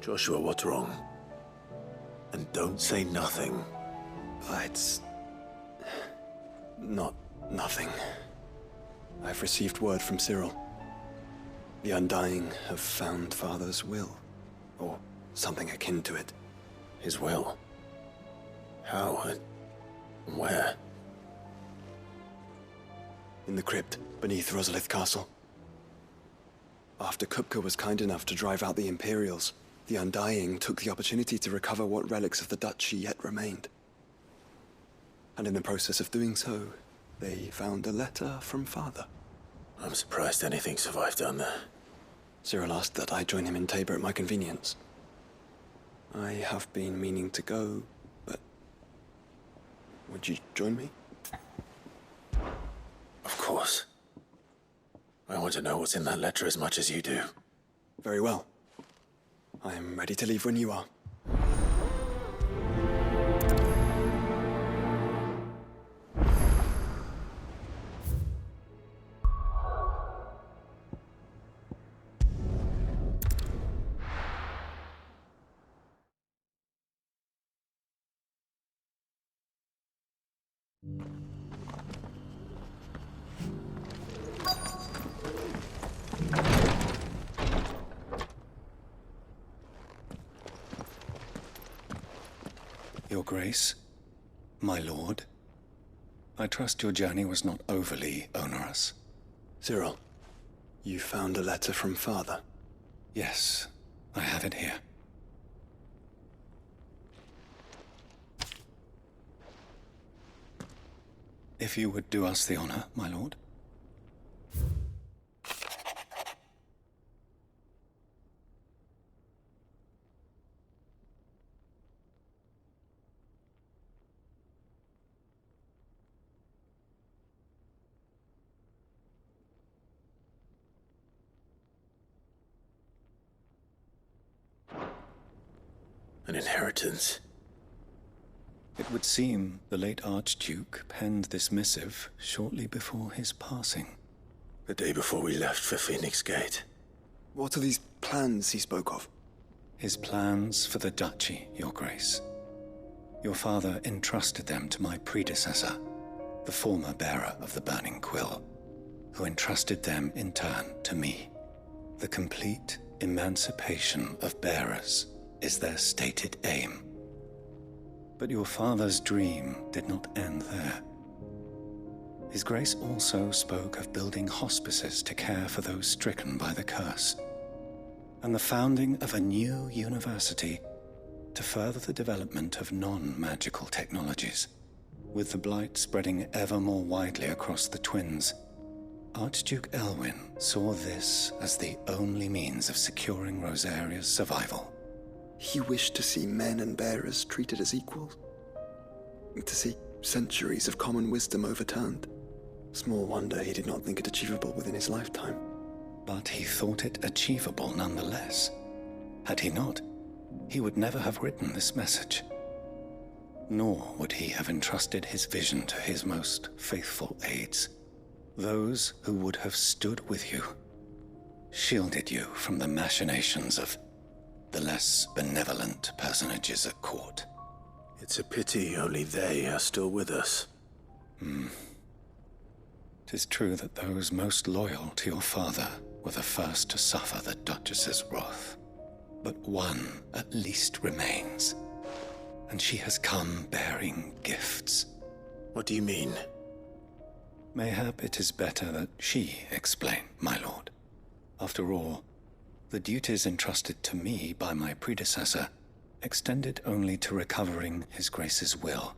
Joshua, what's wrong? And don't say nothing. It's... not nothing. I've received word from Cyril. The Undying have found Father's will, or something akin to it. His will? How and where? In the crypt beneath Rosalith Castle. After Kupka was kind enough to drive out the Imperials, the Undying took the opportunity to recover what relics of the Duchy yet remained. And in the process of doing so, they found a letter from Father. I'm surprised anything survived down there. Cyril asked that I join him in Tabor at my convenience. I have been meaning to go, but... would you join me? Of course. I want to know what's in that letter as much as you do. Very well. I am ready to leave when you are. Your Grace, my lord, I trust your journey was not overly onerous. Cyril, you found a letter from Father? Yes, I have it here. If you would do us the honor, my lord. An inheritance. It would seem the late Archduke penned this missive shortly before his passing. The day before we left for Phoenix Gate. What are these plans he spoke of? His plans for the Duchy, Your Grace. Your father entrusted them to my predecessor, the former bearer of the Burning Quill, who entrusted them in turn to me. The complete emancipation of bearers is their stated aim. But your father's dream did not end there. His Grace also spoke of building hospices to care for those stricken by the curse, and the founding of a new university to further the development of non-magical technologies. With the blight spreading ever more widely across the twins, Archduke Elwin saw this as the only means of securing Rosaria's survival. He wished to see men and bearers treated as equals. To see centuries of common wisdom overturned. Small wonder he did not think it achievable within his lifetime. But he thought it achievable nonetheless. Had he not, he would never have written this message. Nor would he have entrusted his vision to his most faithful aides, those who would have stood with you, shielded you from the machinations of the less benevolent personages at court. It's a pity only they are still with us. 'Tis true that those most loyal to your father were the first to suffer the Duchess's wrath. But one at least remains, and she has come bearing gifts. What do you mean? Mayhap it is better that she explain, my lord. After all, the duties entrusted to me by my predecessor extended only to recovering His Grace's will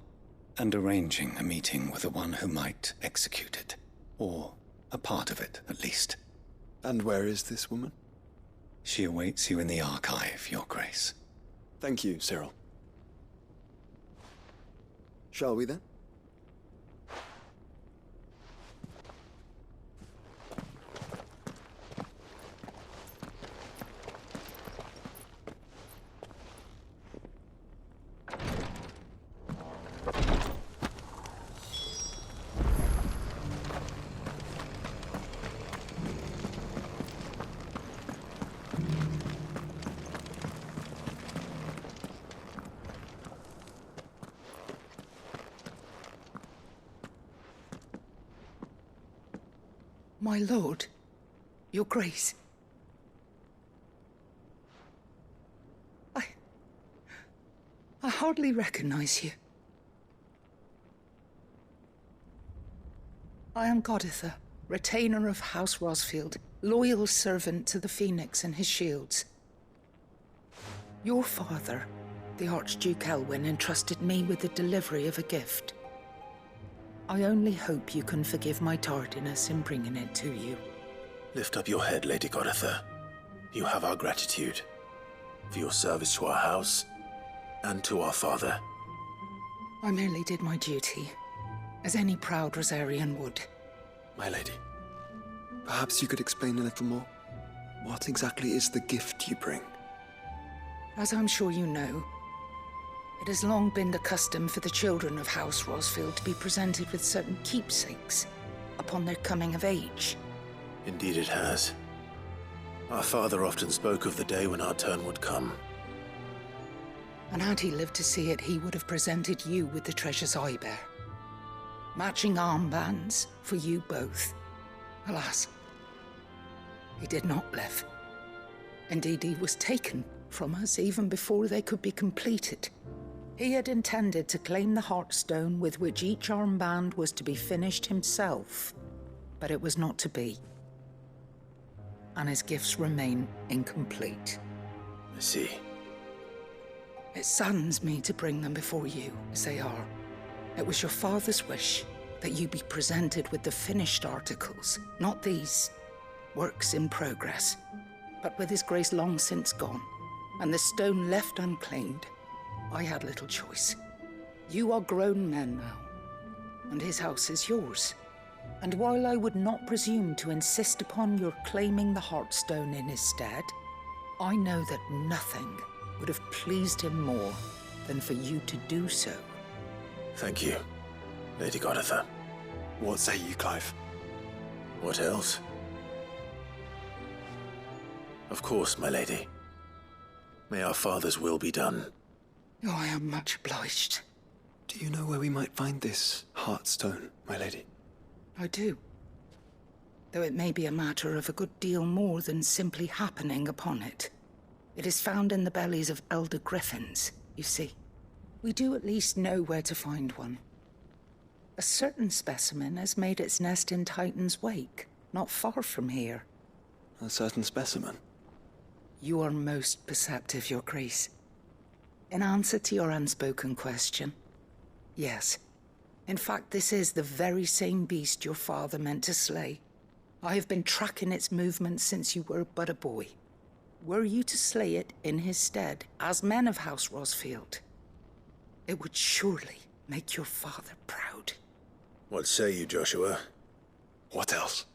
and arranging a meeting with the one who might execute it, or a part of it at least. And where is this woman? She awaits you in the archive, Your Grace. Thank you, Cyril. Shall we then? My lord, your grace. I hardly recognize you. I am Goditha, retainer of House Rosfield, loyal servant to the Phoenix and his shields. Your father, the Archduke Elwin, entrusted me with the delivery of a gift. I only hope you can forgive my tardiness in bringing it to you. Lift up your head, Lady Goditha. You have our gratitude for your service to our house and to our father. I merely did my duty, as any proud Rosarian would. My lady, perhaps you could explain a little more? What exactly is the gift you bring? As I'm sure you know, it has long been the custom for the children of House Rosfield to be presented with certain keepsakes upon their coming of age. Indeed it has. Our father often spoke of the day when our turn would come. And had he lived to see it, he would have presented you with the treasures I bear. Matching armbands for you both. Alas, he did not live. Indeed, he was taken from us even before they could be completed. He had intended to claim the Heartstone with which each armband was to be finished himself, but it was not to be. And his gifts remain incomplete. I see. It saddens me to bring them before you, as they are. It was your father's wish that you be presented with the finished articles, not these works in progress. But with his grace long since gone, and the stone left unclaimed, I had little choice. You are grown men now, and his house is yours. And while I would not presume to insist upon your claiming the Heartstone in his stead, I know that nothing would have pleased him more than for you to do so. Thank you, Lady Goditha. What say you, Clive? What else? Of course, my lady. May our father's will be done. Oh, I am much obliged. Do you know where we might find this Heartstone, my lady? I do. Though it may be a matter of a good deal more than simply happening upon it. It is found in the bellies of elder griffins, you see. We do at least know where to find one. A certain specimen has made its nest in Titan's Wake, not far from here. A certain specimen? You are most perceptive, Your Grace. In answer to your unspoken question, yes. In fact, this is the very same beast your father meant to slay. I have been tracking its movements since you were but a boy. Were you to slay it in his stead, as men of House Rosfield, it would surely make your father proud. What say you, Joshua? What else?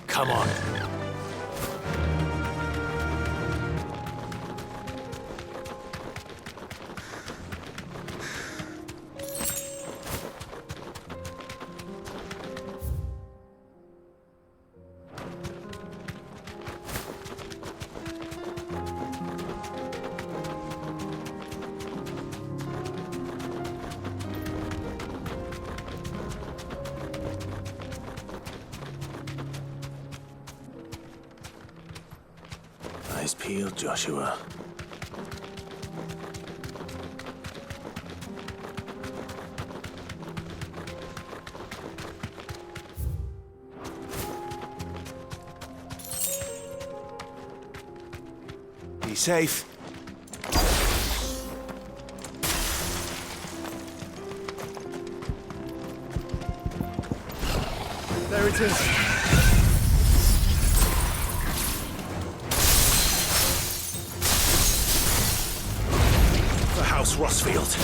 Come on. Eyes peeled, Joshua. Be safe. There it is. House Rosfield.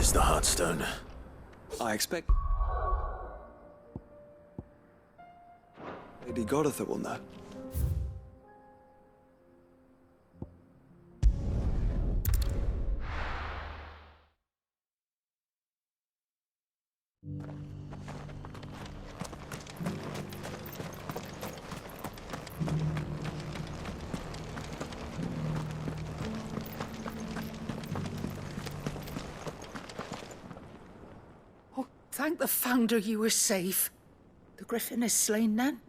is the Heartstone? I expect Lady Goditha will know. Thank the Founder you were safe. The Griffin is slain then?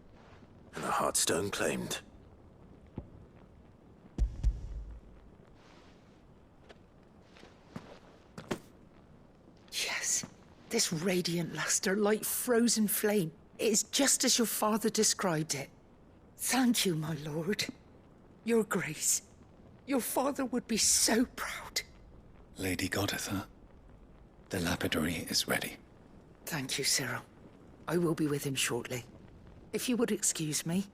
And the Heartstone claimed. Yes. This radiant luster, like frozen flame. It is just as your father described it. Thank you, my lord. Your grace. Your father would be so proud. Lady Goditha, the lapidary is ready. Thank you, Cyril. I will be with him shortly. If you would excuse me,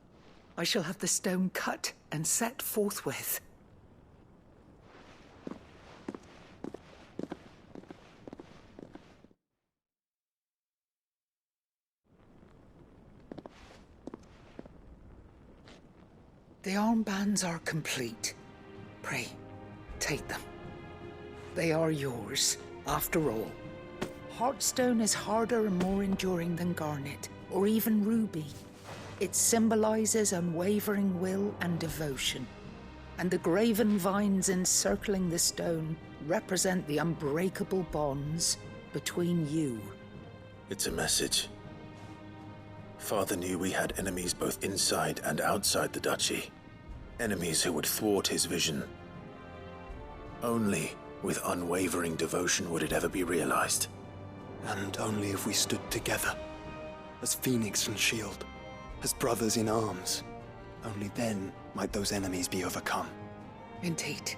I shall have the stone cut and set forthwith. The armbands are complete. Pray, take them. They are yours, after all. Heartstone is harder and more enduring than garnet, or even ruby. It symbolizes unwavering will and devotion. And the graven vines encircling the stone represent the unbreakable bonds between you. It's a message. Father knew we had enemies both inside and outside the Duchy. Enemies who would thwart his vision. Only with unwavering devotion would it ever be realized. And only if we stood together, as Phoenix and Shield, as brothers in arms, only then might those enemies be overcome. Indeed.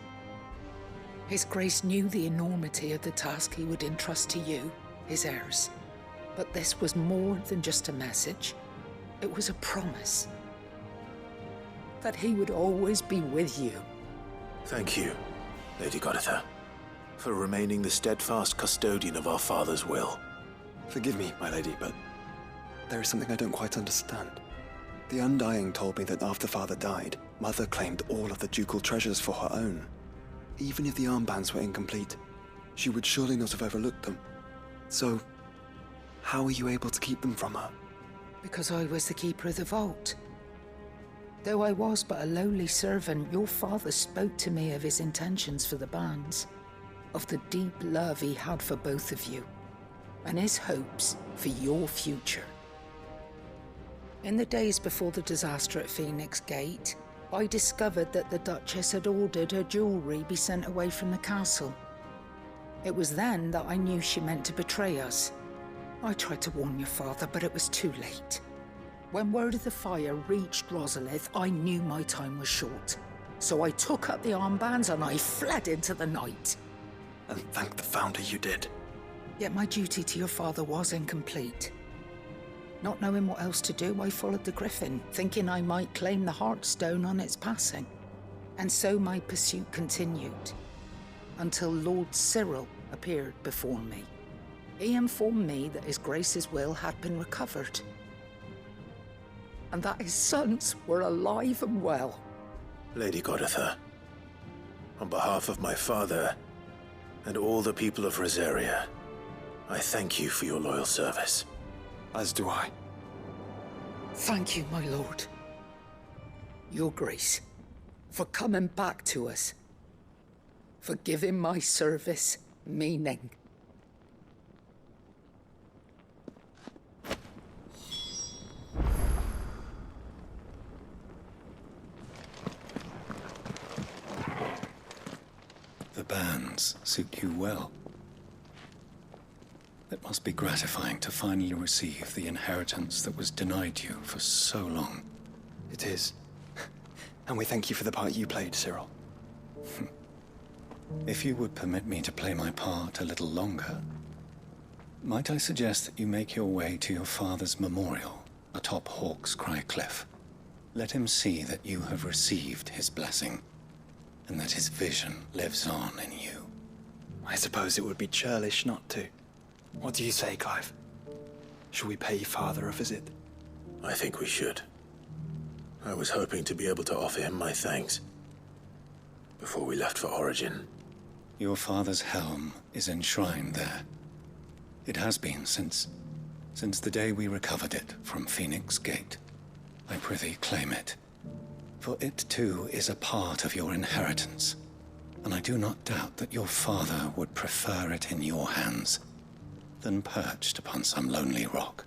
His Grace knew the enormity of the task he would entrust to you, his heirs. But this was more than just a message. It was a promise. That he would always be with you. Thank you, Lady Goditha, for remaining the steadfast custodian of our father's will. Forgive me, my lady, but there is something I don't quite understand. The Undying told me that after Father died, Mother claimed all of the ducal treasures for her own. Even if the armbands were incomplete, she would surely not have overlooked them. So, how were you able to keep them from her? Because I was the keeper of the vault. Though I was but a lowly servant, your father spoke to me of his intentions for the bands, of the deep love he had for both of you, and his hopes for your future. In the days before the disaster at Phoenix Gate, I discovered that the Duchess had ordered her jewelry be sent away from the castle. It was then that I knew she meant to betray us. I tried to warn your father, but it was too late. When word of the fire reached Rosalith, I knew my time was short. So I took up the armbands and I fled into the night. And thank the Founder you did. Yet my duty to your father was incomplete. Not knowing what else to do, I followed the Griffin, thinking I might claim the Heartstone on its passing. And so my pursuit continued, until Lord Cyril appeared before me. He informed me that His Grace's will had been recovered, and that his sons were alive and well. Lady Goditha, on behalf of my father and all the people of Rosaria, I thank you for your loyal service. As do I. Thank you, my lord. Your Grace, for coming back to us, for giving my service meaning. The bands suit you well. It must be gratifying to finally receive the inheritance that was denied you for so long. It is. And we thank you for the part you played, Cyril. If you would permit me to play my part a little longer, might I suggest that you make your way to your father's memorial atop Hawk's Cry Cliff. Let him see that you have received his blessing, and that his vision lives on in you. I suppose it would be churlish not to. What do you say, Clive? Shall we pay Father a visit? I think we should. I was hoping to be able to offer him my thanks before we left for Origin. Your father's helm is enshrined there. It has been since the day we recovered it from Phoenix Gate. I prithee claim it, for it too is a part of your inheritance, and I do not doubt that your father would prefer it in your hands than perched upon some lonely rock.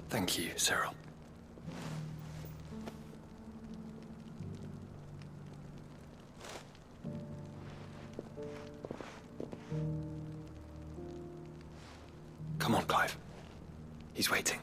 Thank you, Cyril. Come on, Clive. He's waiting.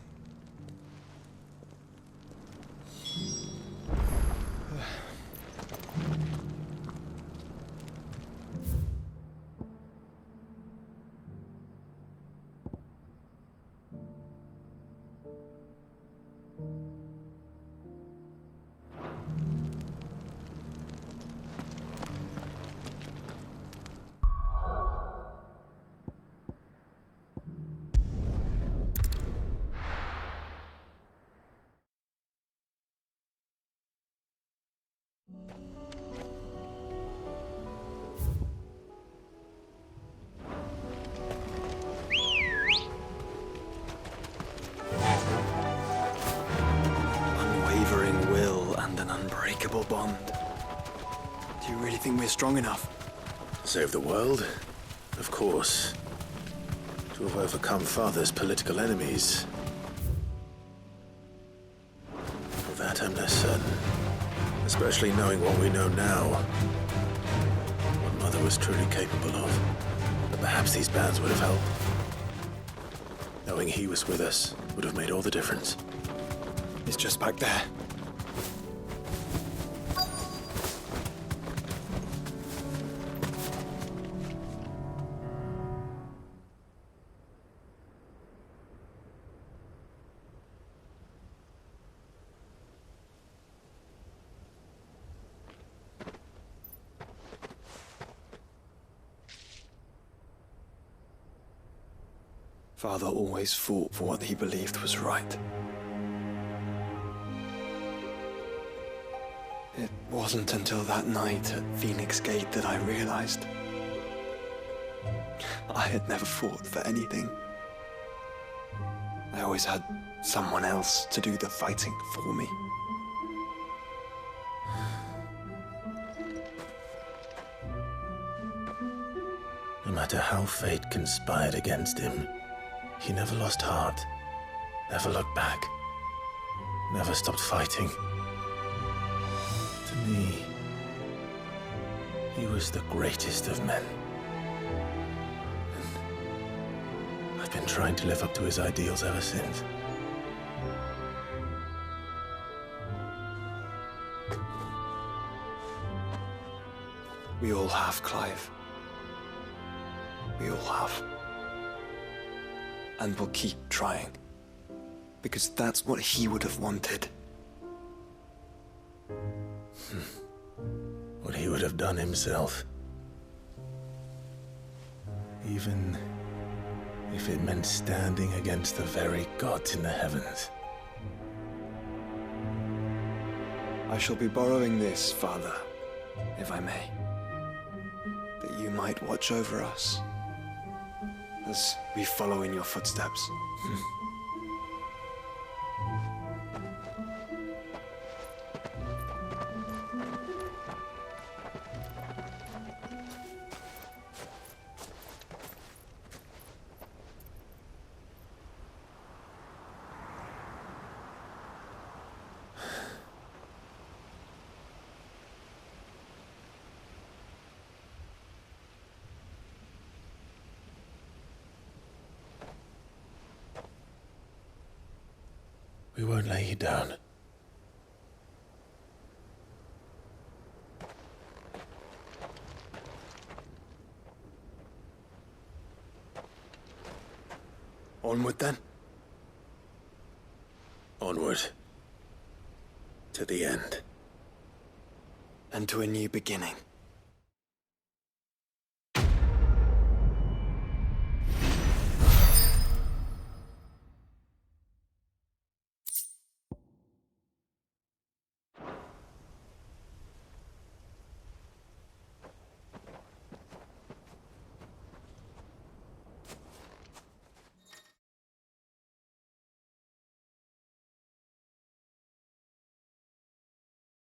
Unwavering will and an unbreakable bond. Do you really think we're strong enough? Save the world? Of course. To have overcome Father's political enemies. For that I'm less certain. Especially knowing what we know now. What Mother was truly capable of. But perhaps these bands would have helped. Knowing he was with us would have made all the difference. It's just back there. Father always fought for what he believed was right. It wasn't until that night at Phoenix Gate that I realized I had never fought for anything. I always had someone else to do the fighting for me. No matter how fate conspired against him, he never lost heart, never looked back, never stopped fighting. To me, he was the greatest of men. And I've been trying to live up to his ideals ever since. We all have, Clive. We all have. And we'll keep trying. Because that's what he would have wanted. What he would have done himself. Even if it meant standing against the very gods in the heavens. I shall be borrowing this, Father, if I may. That you might watch over us as we follow in your footsteps. We won't lay you down. Onward then. Onward. To the end. And to a new beginning.